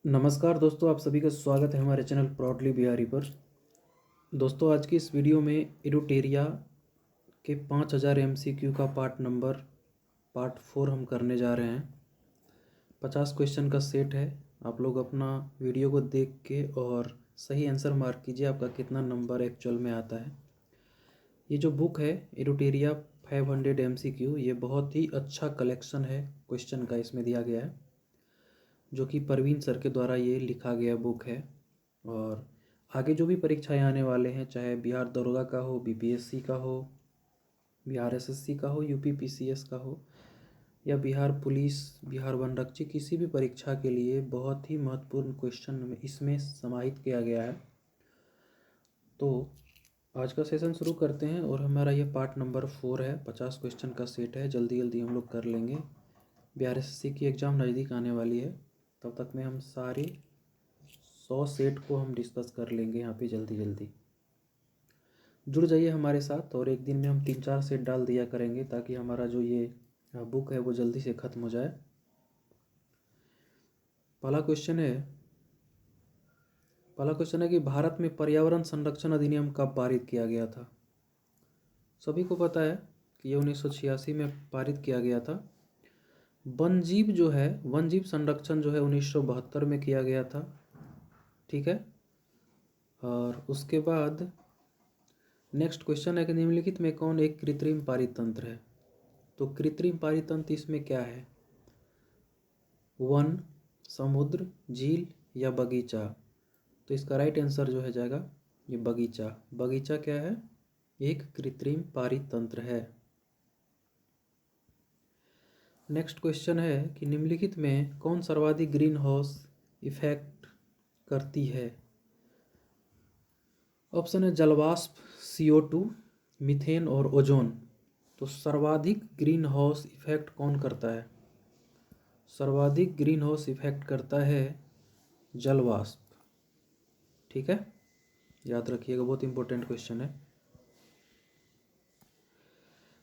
नमस्कार दोस्तों, आप सभी का स्वागत है हमारे चैनल प्राउडली बिहारी पर। दोस्तों, आज की इस वीडियो में एडुटेरिया के 5000 MCQ का पार्ट 4 हम करने जा रहे हैं। 50 क्वेश्चन का सेट है। आप लोग अपना वीडियो को देख के और सही आंसर मार्क कीजिए, आपका कितना नंबर एक्चुअल में आता है। ये जो बुक है एडुटेरिया 500 MCQ, ये बहुत ही अच्छा कलेक्शन है क्वेश्चन का इसमें दिया गया है, जो कि परवीन सर के द्वारा ये लिखा गया बुक है। और आगे जो भी परीक्षाएं आने वाले हैं, चाहे बिहार दरोगा का हो, BPSC का हो, बिहार SSC का हो, UP PCS का हो, या बिहार पुलिस, बिहार वनरक्षी, किसी भी परीक्षा के लिए बहुत ही महत्वपूर्ण क्वेश्चन इसमें समाहित किया गया है। तो आज का सेशन शुरू करते हैं और हमारा ये पार्ट नंबर 4 है। 50 क्वेश्चन का सेट है, जल्दी जल्दी हम लोग कर लेंगे। बिहार SSC की एग्ज़ाम नज़दीक आने वाली है, तब तक में हम सारे 100 सेट को हम डिस्कस कर लेंगे यहाँ पे जल्दी जल्दी। जुड़ जाइए हमारे साथ और एक दिन में हम 3-4 सेट डाल दिया करेंगे, ताकि हमारा जो ये बुक है वो जल्दी से ख़त्म हो जाए। पहला क्वेश्चन है कि भारत में पर्यावरण संरक्षण अधिनियम कब पारित किया गया था। सभी को पता है कि ये 1986 में पारित किया गया था। वन जीव संरक्षण जो है 1972 में किया गया था। ठीक है। और उसके बाद नेक्स्ट क्वेश्चन है कि निम्नलिखित में कौन एक कृत्रिम पारितंत्र है। तो कृत्रिम पारितंत्र इसमें क्या है? वन, समुद्र, झील या बगीचा। तो इसका राइट आंसर जो है जाएगा ये बगीचा। बगीचा क्या है? एक कृत्रिम पारितंत्र है। नेक्स्ट क्वेश्चन है कि निम्नलिखित में कौन सर्वाधिक ग्रीन हाउस इफेक्ट करती है। ऑप्शन है जलवाष्प, CO2, मीथेन और ओजोन। तो सर्वाधिक ग्रीन हाउस इफेक्ट कौन करता है? सर्वाधिक ग्रीन हाउस इफेक्ट करता है जलवाष्प। ठीक है, याद रखिएगा, बहुत इंपॉर्टेंट क्वेश्चन है।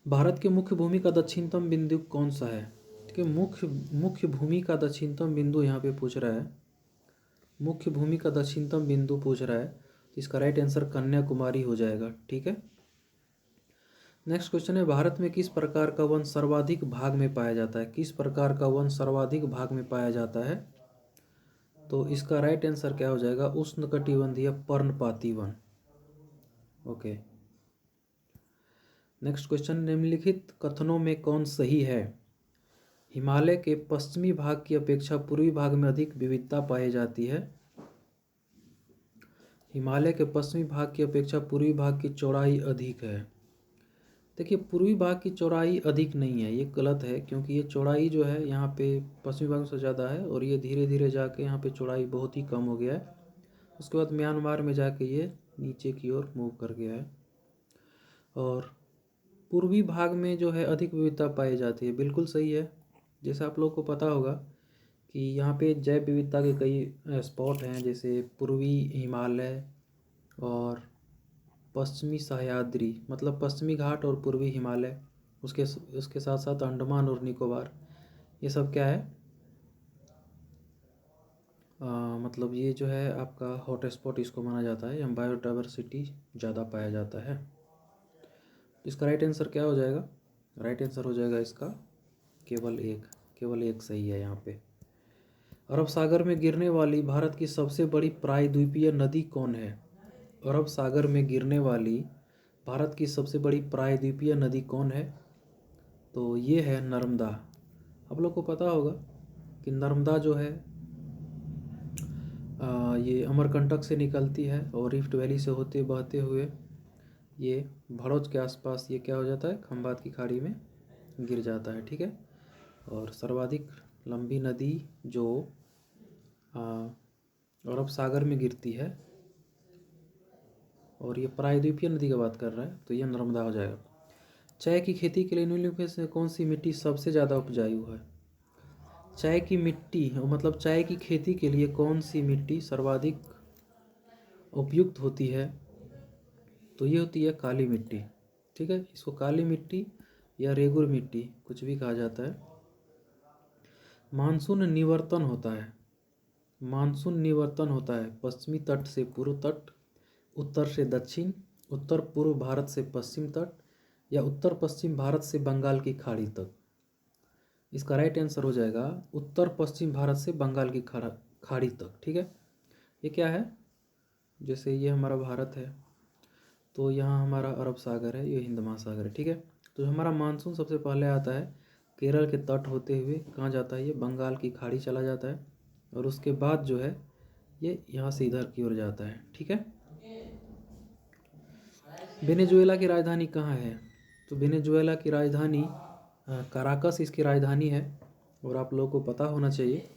भारत के मुख्य भूमि का दक्षिणतम बिंदु कौन सा है? ठीक है, मुख्य भूमि का दक्षिणतम बिंदु यहाँ पे पूछ रहा है। मुख्य भूमि का दक्षिणतम बिंदु पूछ रहा है, तो इसका राइट आंसर कन्याकुमारी हो जाएगा। ठीक है। नेक्स्ट क्वेश्चन है भारत में किस प्रकार का वन सर्वाधिक भाग में पाया जाता है। किस प्रकार का वन सर्वाधिक भाग में पाया जाता है? तो इसका राइट आंसर क्या हो जाएगा? उष्णकटिबंधीय पर्णपाती वन। ओके। नेक्स्ट क्वेश्चन, निम्नलिखित कथनों में कौन सही है? हिमालय के पश्चिमी भाग की अपेक्षा पूर्वी भाग में अधिक विविधता पाई जाती है। हिमालय के पश्चिमी भाग की अपेक्षा पूर्वी भाग की चौड़ाई अधिक है। देखिए, पूर्वी भाग की चौड़ाई अधिक नहीं है, ये गलत है, क्योंकि ये चौड़ाई जो है यहाँ पे पश्चिमी भाग से ज़्यादा है, और ये धीरे धीरे जाके यहाँ पे चौड़ाई बहुत ही कम हो गया है। उसके बाद म्यांमार में जाके ये नीचे की ओर मूव कर गया है। और पूर्वी भाग में जो है अधिक विविधता पाई जाती है, बिल्कुल सही है। जैसे आप लोग को पता होगा कि यहाँ पे जैव विविधता के कई स्पॉट हैं, जैसे पूर्वी हिमालय और पश्चिमी सह्याद्री, मतलब पश्चिमी घाट और पूर्वी हिमालय, उसके साथ साथ अंडमान और निकोबार। ये सब क्या है, मतलब ये जो है आपका हॉट स्पॉट इसको माना जाता है, यहाँ बायोडाइवर्सिटी ज़्यादा पाया जाता है। इसका राइट आंसर क्या हो जाएगा? राइट आंसर हो जाएगा इसका केवल एक सही है यहाँ पे। अरब सागर में गिरने वाली भारत की सबसे बड़ी प्रायद्वीपीय नदी कौन है? अरब सागर में गिरने वाली भारत की सबसे बड़ी प्रायद्वीपीय नदी कौन है? तो ये है नर्मदा। आप लोग को पता होगा कि नर्मदा जो है ये अमरकंटक से निकलती है और रिफ्ट वैली से होते बहते हुए ये भड़ोच के आसपास ये क्या हो जाता है, खंबात की खाड़ी में गिर जाता है। ठीक है। और सर्वाधिक लंबी नदी जो अरब सागर में गिरती है, और ये प्रायद्वीपीय नदी की बात कर रहा है, तो ये नर्मदा हो जाएगा। चाय की खेती के लिए निम्नलिखित से कौन सी मिट्टी सबसे ज़्यादा उपजाऊ है? चाय की मिट्टी, मतलब चाय की खेती के लिए कौन सी मिट्टी सर्वाधिक उपयुक्त होती है? तो ये होती है काली मिट्टी। ठीक है, इसको काली मिट्टी या रेगुर मिट्टी कुछ भी कहा जाता है। मानसून निवर्तन होता है। मानसून निवर्तन होता है पश्चिमी तट से पूर्व तट, उत्तर से दक्षिण, उत्तर पूर्व भारत से पश्चिम तट, या उत्तर पश्चिम भारत से बंगाल की खाड़ी तक। इसका राइट आंसर हो जाएगा उत्तर पश्चिम भारत से बंगाल की खाड़ी तक। ठीक है, ये क्या है, जैसे ये हमारा भारत है तो यहाँ हमारा अरब सागर है, ये हिंद महासागर है। ठीक है, तो हमारा मानसून सबसे पहले आता है केरल के तट होते हुए कहाँ जाता है, ये बंगाल की खाड़ी चला जाता है, और उसके बाद जो है ये यहाँ से इधर की ओर जाता है। ठीक है, वेनेजुएला की राजधानी कहाँ है, तो वेनेजुएला की राजधानी काराकस इसकी राजधानी है। और आप लोगों को पता होना चाहिए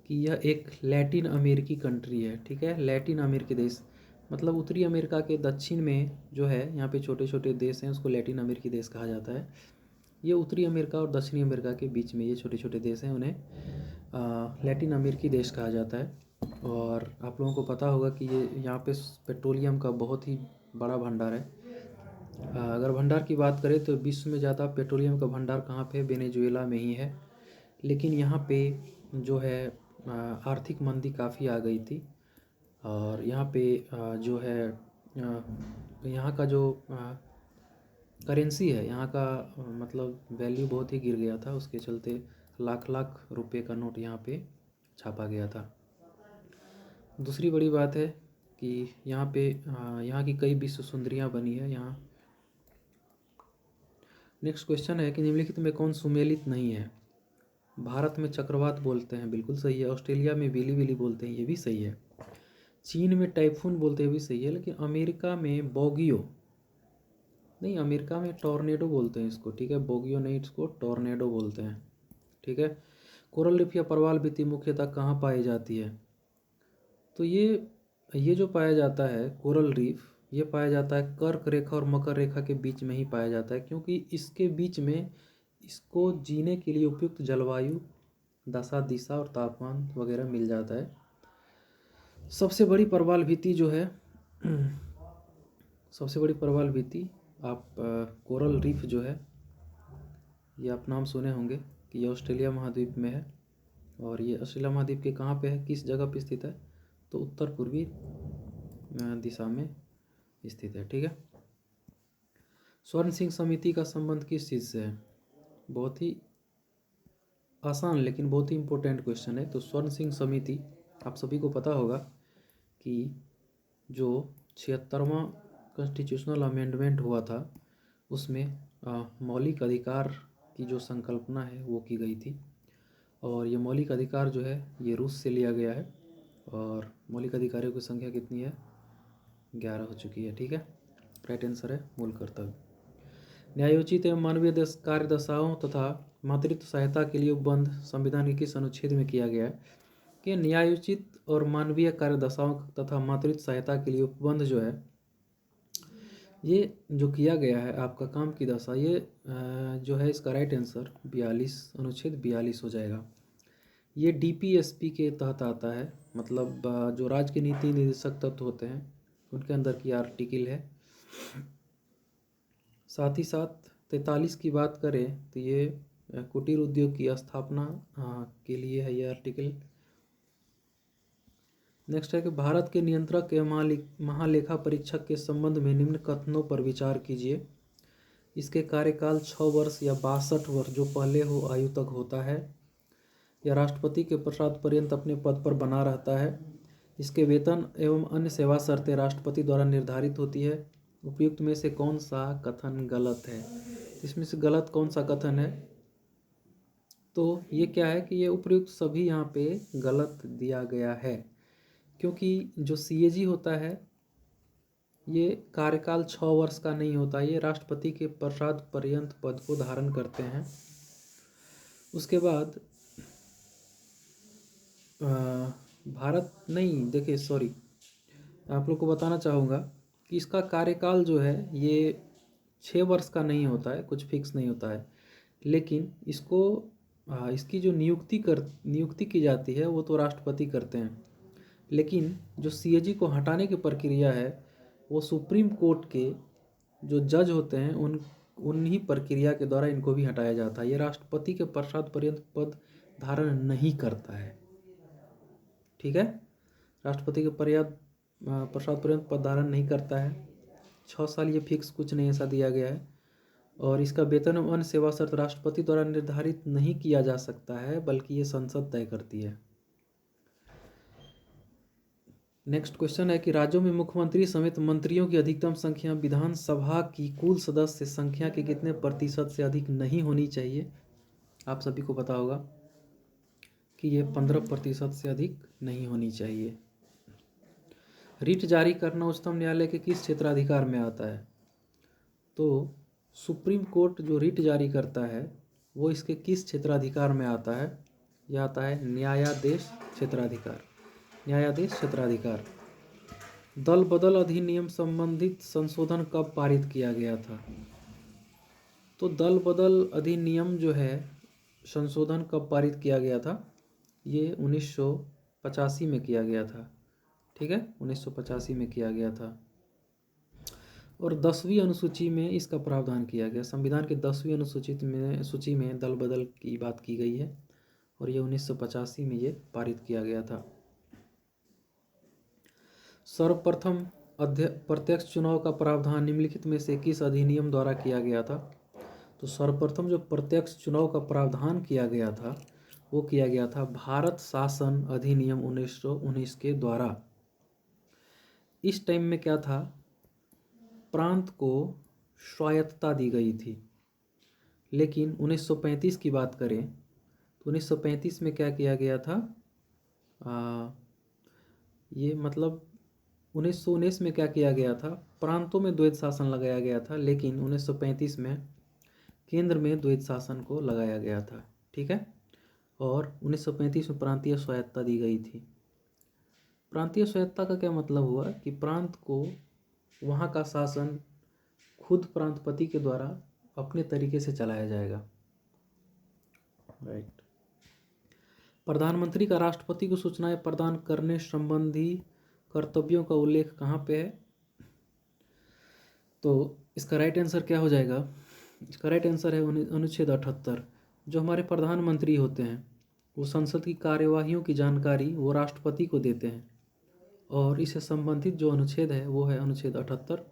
कि यह एक लैटिन अमेरिकी कंट्री है। ठीक है, लैटिन अमेरिकी देश, मतलब उत्तरी अमेरिका के दक्षिण में जो है यहाँ पे छोटे छोटे देश हैं, उसको लैटिन अमेरिकी देश कहा जाता है। ये उत्तरी अमेरिका और दक्षिणी अमेरिका के बीच में ये छोटे छोटे देश हैं, उन्हें लैटिन अमेरिकी देश कहा जाता है। और आप लोगों को पता होगा कि ये यहाँ पे पेट्रोलियम का बहुत ही बड़ा भंडार है। अगर भंडार की बात करें तो विश्व में ज़्यादा पेट्रोलियम का भंडार कहाँ पे, वेनेजुएला में ही है। लेकिन यहाँ पे जो है आर्थिक मंदी काफ़ी आ गई थी, और यहाँ पे जो है यहाँ का जो करेंसी है, यहाँ का मतलब वैल्यू बहुत ही गिर गया था, उसके चलते लाख लाख रुपए का नोट यहाँ पे छापा गया था। दूसरी बड़ी बात है कि यहाँ पे यहाँ की कई विश्व सुंदरियाँ बनी है यहाँ। नेक्स्ट क्वेश्चन है कि निम्नलिखित में कौन सुमेलित नहीं है। भारत में चक्रवात बोलते हैं, बिल्कुल सही है। ऑस्ट्रेलिया में विली विली बोलते हैं, ये भी सही है। चीन में टाइफून बोलते हैं, भी सही है। लेकिन अमेरिका में बोगियो नहीं, अमेरिका में टॉर्नेडो बोलते हैं इसको। ठीक है, बोगियो नहीं, इसको टॉर्नेडो बोलते हैं। ठीक है, कोरल रीफ या प्रवाल भित्ति मुख्यतः कहाँ पाई जाती है, तो ये जो पाया जाता है कोरल रीफ, ये पाया जाता है कर्क रेखा और मकर रेखा के बीच में ही पाया जाता है, क्योंकि इसके बीच में इसको जीने के लिए उपयुक्त जलवायु, दशा, दिशा और तापमान वगैरह मिल जाता है। सबसे बड़ी प्रवाल भित्ति जो है सबसे बड़ी प्रवाल भित्ति आप कोरल रीफ जो है, ये आप नाम सुने होंगे कि ये ऑस्ट्रेलिया महाद्वीप में है। और ये ऑस्ट्रेलिया महाद्वीप के कहाँ पे है, किस जगह पे स्थित है, तो उत्तर पूर्वी दिशा में स्थित है। ठीक है, स्वर्ण सिंह समिति का संबंध किस चीज़ से है, बहुत ही आसान लेकिन बहुत ही इम्पोर्टेंट क्वेश्चन है। तो स्वर्ण सिंह समिति आप सभी को पता होगा कि जो 76वां कॉन्स्टिट्यूशनल अमेंडमेंट हुआ था, उसमें मौलिक अधिकार की जो संकल्पना है वो की गई थी। और ये मौलिक अधिकार जो है ये रूस से लिया गया है, और मौलिक अधिकारों की संख्या कितनी है, 11 हो चुकी है। ठीक है, राइट आंसर है मूल कर्तव्य। न्यायोचित एवं मानवीय कार्य दशाओं तथा मातृत्व सहायता के लिए उपबंध संविधान के किस अनुच्छेद में किया गया है, कि न्यायोचित और मानवीय कार्य दशाओं तथा मातृत्व सहायता के लिए उपबंध जो है, ये जो किया गया है आपका काम की दशा, ये जो है इसका राइट आंसर 42 अनुच्छेद 42 हो जाएगा। ये डीपीएसपी के तहत आता है, मतलब जो राज्य के नीति निर्देशक तत्व होते हैं उनके अंदर की आर्टिकल है। साथ ही साथ 43 की बात करें तो ये कुटीर उद्योग की स्थापना के लिए है ये आर्टिकल। नेक्स्ट है कि भारत के नियंत्रक एवं महालेखा परीक्षक के संबंध में निम्न कथनों पर विचार कीजिए। इसके कार्यकाल 6 वर्ष या 62 वर्ष जो पहले हो आयु तक होता है, या राष्ट्रपति के प्रसाद पर्यंत अपने पद पर बना रहता है। इसके वेतन एवं अन्य सेवा शर्तें राष्ट्रपति द्वारा निर्धारित होती है। उपयुक्त में से कौन सा कथन गलत है, इसमें से गलत कौन सा कथन है, तो ये क्या है कि ये उपयुक्त सभी यहाँ पे गलत दिया गया है, क्योंकि जो सीएजी होता है ये कार्यकाल 6 वर्ष का नहीं होता, ये राष्ट्रपति के प्रसाद पर्यंत पद को धारण करते हैं। उसके बाद भारत नहीं, देखिए सॉरी, आप लोग को बताना चाहूँगा कि इसका कार्यकाल जो है ये 6 वर्ष का नहीं होता है, कुछ फिक्स नहीं होता है। लेकिन इसको इसकी जो नियुक्ति की जाती है वो तो राष्ट्रपति करते हैं, लेकिन जो सीएजी को हटाने की प्रक्रिया है वो सुप्रीम कोर्ट के जो जज होते हैं उन्हीं प्रक्रिया के द्वारा इनको भी हटाया जाता है। ये राष्ट्रपति के प्रसाद पर्यंत पद धारण नहीं करता है। ठीक है। राष्ट्रपति के प्रसाद पर्यंत पद धारण नहीं करता है। 6 साल ये फिक्स कुछ नहीं ऐसा दिया गया है। और इसका वेतन एवं अन्य सेवा शर्त राष्ट्रपति द्वारा निर्धारित नहीं किया जा सकता है, बल्कि ये संसद तय करती है। नेक्स्ट क्वेश्चन है कि राज्यों में मुख्यमंत्री समेत मंत्रियों की अधिकतम संख्या विधानसभा की कुल सदस्य संख्या के कितने प्रतिशत से अधिक नहीं होनी चाहिए। आप सभी को पता होगा कि ये 15% से अधिक नहीं होनी चाहिए। रिट जारी करना उच्चतम न्यायालय के किस क्षेत्राधिकार में आता है। तो सुप्रीम कोर्ट जो रिट जारी करता है वो इसके किस क्षेत्राधिकार में आता है। यह आता है न्यायादेश क्षेत्राधिकार। न्यायादेश क्षेत्राधिकार। दल बदल अधिनियम संबंधित संशोधन कब पारित किया गया था। तो दल बदल अधिनियम जो है संशोधन कब पारित किया गया था, ये 1985 में किया गया था। ठीक है, 1985 में किया गया था। और 10वीं अनुसूची में इसका प्रावधान किया गया। संविधान के 10वीं सूची में दल बदल की बात की गई है और ये 1985 में ये पारित किया गया था। सर्वप्रथम प्रत्यक्ष चुनाव का प्रावधान निम्नलिखित में से किस अधिनियम द्वारा किया गया था। तो सर्वप्रथम जो प्रत्यक्ष चुनाव का प्रावधान किया गया था वो किया गया था भारत शासन अधिनियम 1919 के द्वारा। इस टाइम में क्या था, प्रांत को स्वायत्तता दी गई थी। लेकिन 1935 की बात करें तो 1935 में क्या किया गया था, ये मतलब 1919 में क्या किया गया था, प्रांतों में द्वैध शासन लगाया गया था। लेकिन 1935 में केंद्र में द्वैध शासन को लगाया गया था। ठीक है, और 1935 में प्रांतीय स्वायत्तता दी गई थी। प्रांतीय स्वायत्तता का क्या मतलब हुआ कि प्रांत को वहाँ का शासन खुद प्रांतपति के द्वारा अपने तरीके से चलाया जाएगा। राइट। प्रधानमंत्री का राष्ट्रपति को सूचनाएं प्रदान करने संबंधी कर्तव्यों का उल्लेख कहाँ पे है। तो इसका राइट आंसर क्या हो जाएगा, इसका राइट आंसर है अनुच्छेद 78। जो हमारे प्रधानमंत्री होते हैं वो संसद की कार्यवाहियों की जानकारी वो राष्ट्रपति को देते हैं और इससे संबंधित जो अनुच्छेद है वो है अनुच्छेद 78।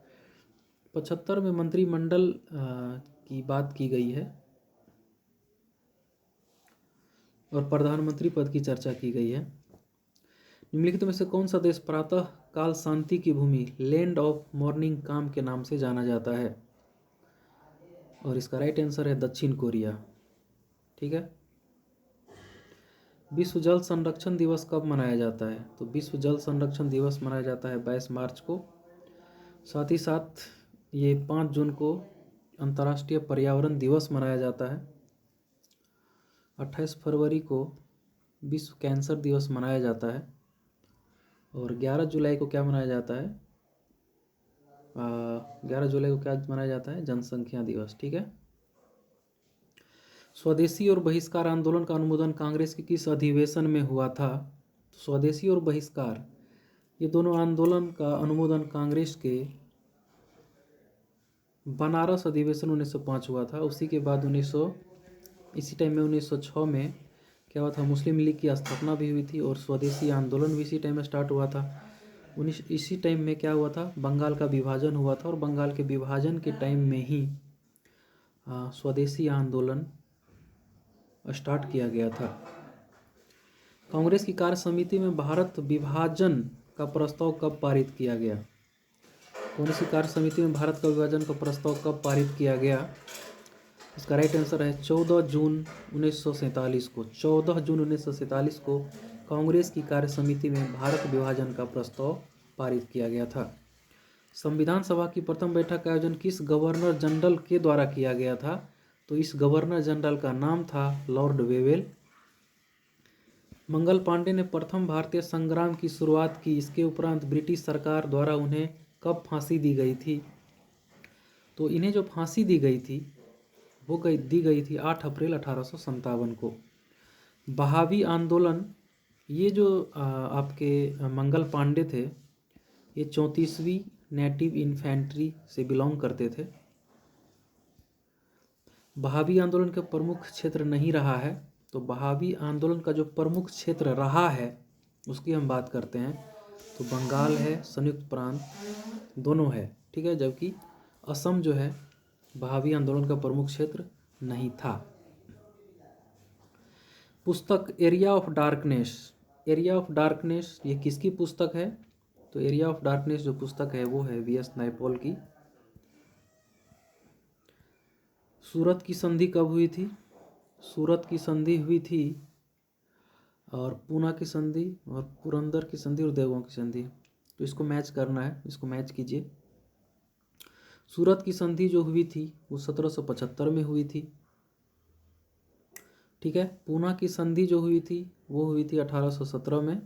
75 में मंत्रिमंडल की बात की गई है और प्रधानमंत्री पद की चर्चा की गई है। निम्नलिखित में से कौन सा देश प्रातः काल शांति की भूमि लैंड ऑफ मॉर्निंग काम के नाम से जाना जाता है। और इसका राइट आंसर है दक्षिण कोरिया। ठीक है। विश्व जल संरक्षण दिवस कब मनाया जाता है। तो विश्व जल संरक्षण दिवस मनाया जाता है 22 मार्च को। साथ ही साथ ये 5 जून को अंतर्राष्ट्रीय पर्यावरण दिवस मनाया जाता है। 28 फरवरी को विश्व कैंसर दिवस मनाया जाता है और 11 जुलाई को क्या मनाया जाता है, 11 जुलाई को क्या मनाया जाता है, जनसंख्या दिवस। ठीक है। स्वदेशी और बहिष्कार आंदोलन का अनुमोदन कांग्रेस के किस अधिवेशन में हुआ था। स्वदेशी और बहिष्कार ये दोनों आंदोलन का अनुमोदन कांग्रेस के बनारस अधिवेशन 1905 हुआ था। उसी के बाद इसी टाइम में 1906 में क्या हुआ था, मुस्लिम लीग की स्थापना भी हुई थी और स्वदेशी आंदोलन भी इसी टाइम में स्टार्ट हुआ था। इसी टाइम में क्या हुआ था, बंगाल का विभाजन हुआ था और बंगाल के विभाजन के टाइम में ही स्वदेशी आंदोलन स्टार्ट किया गया था। कांग्रेस की कार्य समिति में भारत विभाजन का प्रस्ताव कब पारित किया गया। कौन सी कार्य समिति में भारत का विभाजन का प्रस्ताव कब पारित किया गया। इसका राइट आंसर है 14 जून 1947 को। 14 जून 1947 को कांग्रेस की कार्य समिति में भारत विभाजन का प्रस्ताव पारित किया गया था। संविधान सभा की प्रथम बैठक का आयोजन किस गवर्नर जनरल के द्वारा किया गया था। तो इस गवर्नर जनरल का नाम था लॉर्ड वेवेल। मंगल पांडे ने प्रथम भारतीय संग्राम की शुरुआत की। इसके उपरांत ब्रिटिश सरकार द्वारा उन्हें कब फांसी दी गई थी। तो इन्हें जो फांसी दी गई थी वो दी गई थी 8 अप्रैल 1857 को। बहावी आंदोलन, ये जो आपके मंगल पांडे थे ये 34वीं नेटिव इन्फेंट्री से बिलोंग करते थे। बहावी आंदोलन का प्रमुख क्षेत्र नहीं रहा है। तो बहावी आंदोलन का जो प्रमुख क्षेत्र रहा है उसकी हम बात करते हैं तो बंगाल है, संयुक्त प्रांत दोनों है, ठीक है। जबकि असम जो है भावी आंदोलन का प्रमुख क्षेत्र नहीं था। पुस्तक area of darkness, area of darkness ये किसकी पुस्तक है? तो एरिया ऑफ डार्कनेस जो पुस्तक है वो है वी एस नायपॉल की। सूरत की संधि कब हुई थी? सूरत की संधि हुई थी और पूना की संधि और पुरंदर की संधि और देवगांव की संधि। तो इसको मैच करना है, इसको मैच कीजिए। सूरत की संधि जो हुई थी वो 1775 में हुई थी, ठीक है। पूना की संधि जो हुई थी वो हुई थी 1817 में।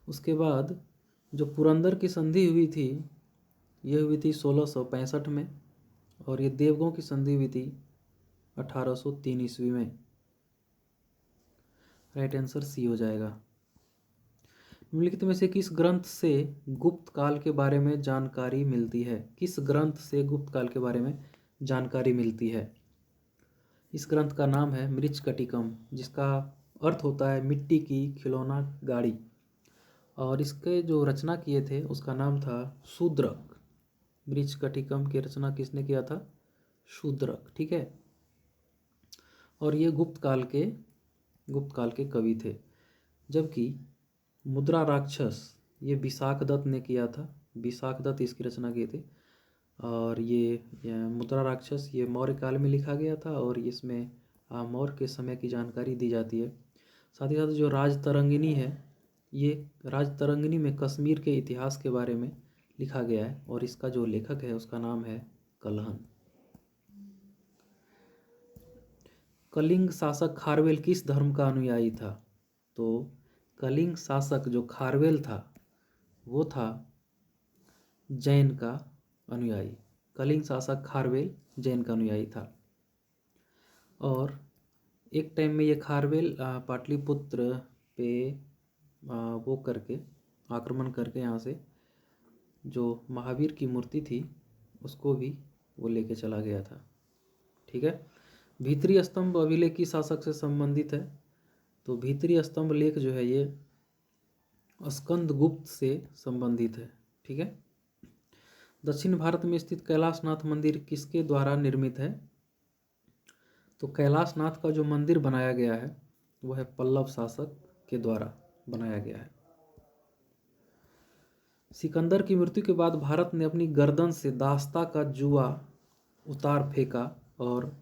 उसके बाद जो पुरंदर की संधि हुई थी ये हुई थी 1665 में, और ये देवगांव की संधि हुई थी 1803 ईस्वी में। राइट आंसर सी हो जाएगा। निम्नलिखित में से किस ग्रंथ से गुप्त काल के बारे में जानकारी मिलती है? किस ग्रंथ से गुप्त काल के बारे में जानकारी मिलती है? इस ग्रंथ का नाम है मृच्छकटिकम, जिसका अर्थ होता है मिट्टी की खिलौना गाड़ी, और इसके जो रचना किए थे उसका नाम था शूद्रक। मृच्छकटिकम की रचना किसने किया था? शूद्रक, ठीक है। और ये गुप्त काल के कवि थे। जबकि मुद्रा राक्षस ये विशाख दत्त ने किया था, विशाख दत्त इसकी रचना किए थे। और ये मुद्रा राक्षस ये मौर्य काल में लिखा गया था, और इसमें मौर्य के समय की जानकारी दी जाती है। साथ ही साथ जो राजतरंगिनी है, ये राजतरंगिनी में कश्मीर के इतिहास के बारे में लिखा गया है, और इसका जो लेखक है उसका नाम है कलहन। कलिंग शासक खारवेल किस धर्म का अनुयायी था? तो कलिंग शासक जो खारवेल था वो था जैन का अनुयायी। कलिंग शासक खारवेल जैन का अनुयायी था। और एक टाइम में ये खारवेल पाटलिपुत्र पे वो करके आक्रमण करके यहाँ से जो महावीर की मूर्ति थी उसको भी वो लेके चला गया था, ठीक है। भीतरी स्तंभ अभिलेख की शासक से संबंधित है। तो भीतरी स्तंभ लेख जो है ये स्कंदगुप्त से संबंधित है, ठीक है। दक्षिण भारत में स्थित कैलाशनाथ मंदिर किसके द्वारा निर्मित है? तो कैलाशनाथ का जो मंदिर बनाया गया है वो है पल्लव शासक के द्वारा बनाया गया है। सिकंदर की मृत्यु के बाद भारत ने अपनी गर्दन से दास्ता का जुआ उतार फेंका और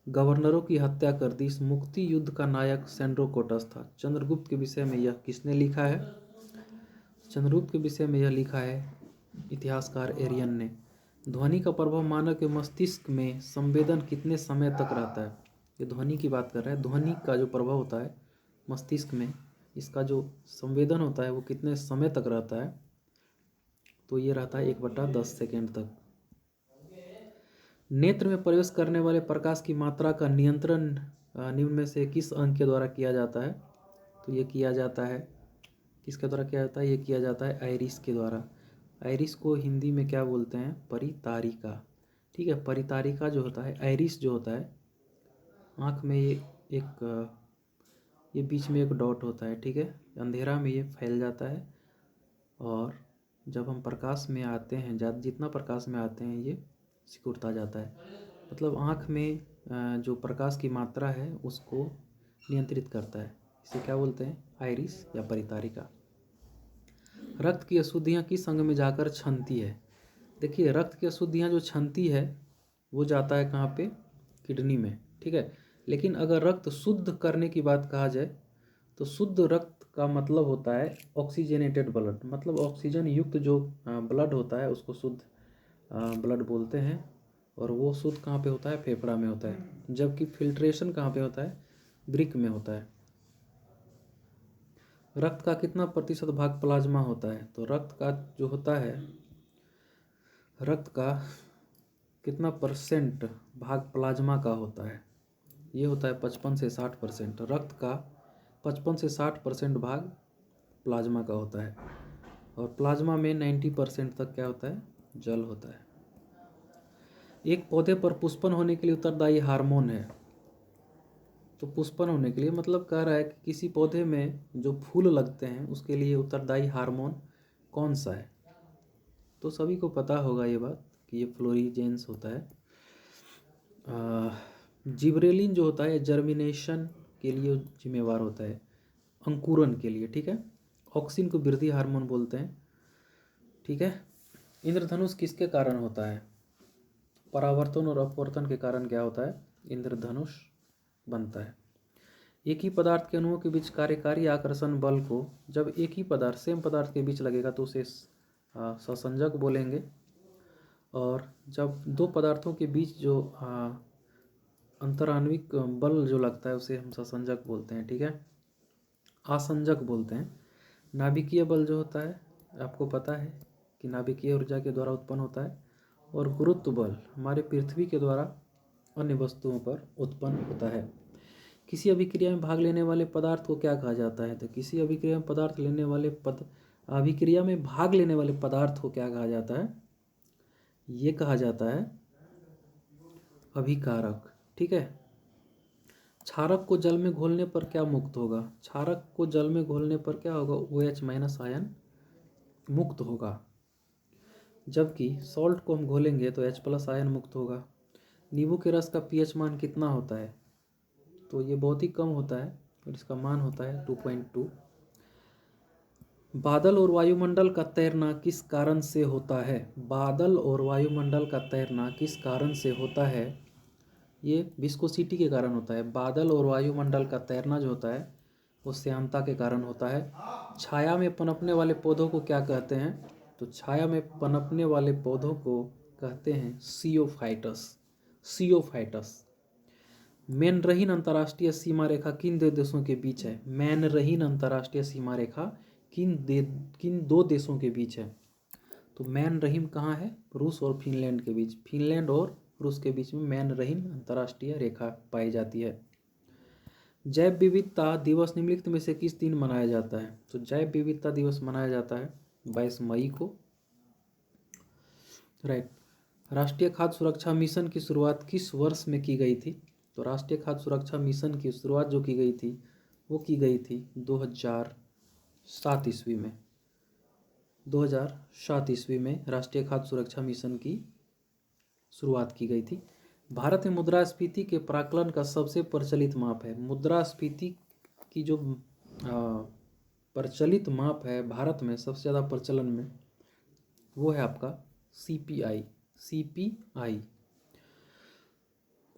गवर्नरों की हत्या कर दी। इस मुक्ति युद्ध का नायक सेंड्रोकोटस था। चंद्रगुप्त के विषय में यह किसने लिखा है? चंद्रगुप्त के विषय में यह लिखा है इतिहासकार एरियन ने। ध्वनि का प्रभाव मानव के मस्तिष्क में संवेदन कितने समय तक रहता है? ये ध्वनि की बात कर रहा है। ध्वनि का जो प्रभाव होता है मस्तिष्क में, इसका जो संवेदन होता है वो कितने समय तक रहता है? तो ये रहता है 1/10 सेकेंड तक। नेत्र में प्रवेश करने वाले प्रकाश की मात्रा का नियंत्रण निम्न में से किस अंग के द्वारा किया जाता है? तो ये किया जाता है, किसके द्वारा किया जाता है? ये किया जाता है आइरिस के द्वारा। आइरिस को हिंदी में क्या बोलते हैं? परितारिका, ठीक है। परितारिका जो होता है, आइरिस जो होता है, आँख में ये बीच में एक डॉट होता है, ठीक है। अंधेरा में ये फैल जाता है, और जब हम प्रकाश में आते हैं, जितना प्रकाश में आते हैं ये सिकुड़ता जाता है। मतलब आँख में जो प्रकाश की मात्रा है उसको नियंत्रित करता है। इसे क्या बोलते हैं? आइरिस या परितारिका। रक्त की अशुद्धियाँ किस अंग में जाकर छनती है? देखिए, रक्त की अशुद्धियाँ जो छनती है वो जाता है कहाँ पे? किडनी में, ठीक है। लेकिन अगर रक्त शुद्ध करने की बात कहा जाए तो शुद्ध रक्त का मतलब होता है ऑक्सीजनेटेड ब्लड, मतलब ऑक्सीजन युक्त जो ब्लड होता है उसको शुद्ध ब्लड बोलते हैं। और वो शुद्ध कहाँ पे होता है? फेफड़ा में होता है। जबकि फिल्ट्रेशन कहाँ पे होता है? वृक्क में होता है। रक्त का कितना प्रतिशत भाग प्लाज्मा होता है? तो रक्त का जो होता है, रक्त का कितना परसेंट भाग प्लाज्मा का होता है? ये होता है 55 से 60%। रक्त का 55 से 60% भाग प्लाज्मा का होता है, और प्लाज्मा में 90% तक क्या होता है? जल होता है। एक पौधे पर पुष्पन होने के लिए उत्तरदायी हार्मोन है। तो पुष्पन होने के लिए, मतलब कह रहा है कि किसी पौधे में जो फूल लगते हैं उसके लिए उत्तरदायी हार्मोन कौन सा है। तो सभी को पता होगा ये बात कि ये फ्लोरीजेंस होता है। जिबरेलिन जो होता है जर्मिनेशन के लिए जिम्मेवार होता है, अंकुरन के लिए, ठीक है। ऑक्सिन को वृद्धि हार्मोन बोलते हैं, ठीक है। इंद्रधनुष किसके कारण होता है? परावर्तन और अपवर्तन के कारण क्या होता है? इंद्रधनुष बनता है। एक ही पदार्थ के अणुओं के बीच कार्यकारी आकर्षण बल को, जब एक ही पदार्थ सेम पदार्थ के बीच लगेगा तो उसे सहसंजक बोलेंगे, और जब दो पदार्थों के बीच जो अंतराण्विक बल जो लगता है उसे हम सहसंजक बोलते हैं, ठीक है, आसंजक बोलते हैं। नाभिकीय बल जो होता है आपको पता है कि नाभिकीय ऊर्जा के द्वारा उत्पन्न होता है, और गुरुत्व बल हमारे पृथ्वी के द्वारा अन्य वस्तुओं पर उत्पन्न होता है। किसी अभिक्रिया में भाग लेने वाले पदार्थ को क्या कहा जाता है? तो किसी अभिक्रिया में अभिक्रिया में भाग लेने वाले पदार्थ को क्या कहा जाता है? ये कहा जाता है अभिकारक, ठीक है। क्षारक को जल में घोलने पर क्या मुक्त होगा? क्षारक को जल में घोलने पर क्या होगा? OH- आयन मुक्त होगा। जबकि सॉल्ट को हम घोलेंगे तो H+ आयन मुक्त होगा। नींबू के रस का pH मान कितना होता है? तो ये बहुत ही कम होता है और इसका मान होता है 2.2। बादल और वायुमंडल का तैरना किस कारण से होता है? बादल और वायुमंडल का तैरना किस कारण से होता है? ये विस्कोसिटी के कारण होता है। बादल और वायुमंडल का तैरना जो होता है वो श्यानता के कारण होता है। छाया में पनपने वाले पौधों को क्या कहते हैं? तो छाया में पनपने वाले पौधों को कहते हैं सियोफाइटस। सियोफाइटस। मैनरहीन अंतर्राष्ट्रीय सीमा रेखा किन दो देशों के बीच है? मैनरहीन अंतर्राष्ट्रीय सीमा रेखा किन दो देशों के बीच है? तो मैनरहीन कहाँ है? रूस और फिनलैंड के बीच। फिनलैंड और रूस के बीच में मैनरहीन अंतर्राष्ट्रीय रेखा पाई जाती है। जैव विविधता दिवस निम्नलिखित में से किस दिन मनाया जाता है? तो जैव विविधता दिवस मनाया जाता है 22 मई को, राइट। राष्ट्रीय खाद्य सुरक्षा मिशन की शुरुआत किस वर्ष में की गई थी? तो राष्ट्रीय खाद्य सुरक्षा मिशन की शुरुआत जो की गई थी वो की गई थी 2007 ईस्वी में। 2007 ईस्वी में राष्ट्रीय खाद्य सुरक्षा मिशन की शुरुआत की गई थी। भारत में मुद्रास्फीति के प्राकलन का सबसे प्रचलित माप है? मुद्रास्फीति की जो प्रचलित माप है भारत में सबसे ज़्यादा प्रचलन में, वो है आपका CPI। CPI।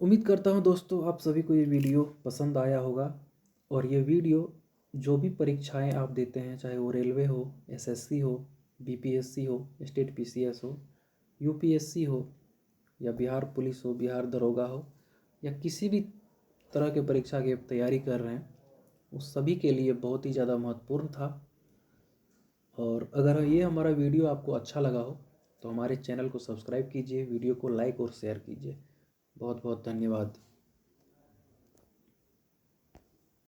उम्मीद करता हूँ दोस्तों आप सभी को ये वीडियो पसंद आया होगा, और ये वीडियो जो भी परीक्षाएं आप देते हैं, चाहे वो रेलवे हो, SSC हो, BPSC हो, स्टेट PCS हो, UPSC हो, या बिहार पुलिस हो, बिहार दरोगा हो, या किसी भी तरह के परीक्षा की तैयारी कर रहे हैं, उस सभी के लिए बहुत ही ज़्यादा महत्वपूर्ण था। और अगर ये हमारा वीडियो आपको अच्छा लगा हो तो हमारे चैनल को सब्सक्राइब कीजिए, वीडियो को लाइक और शेयर कीजिए। बहुत बहुत धन्यवाद।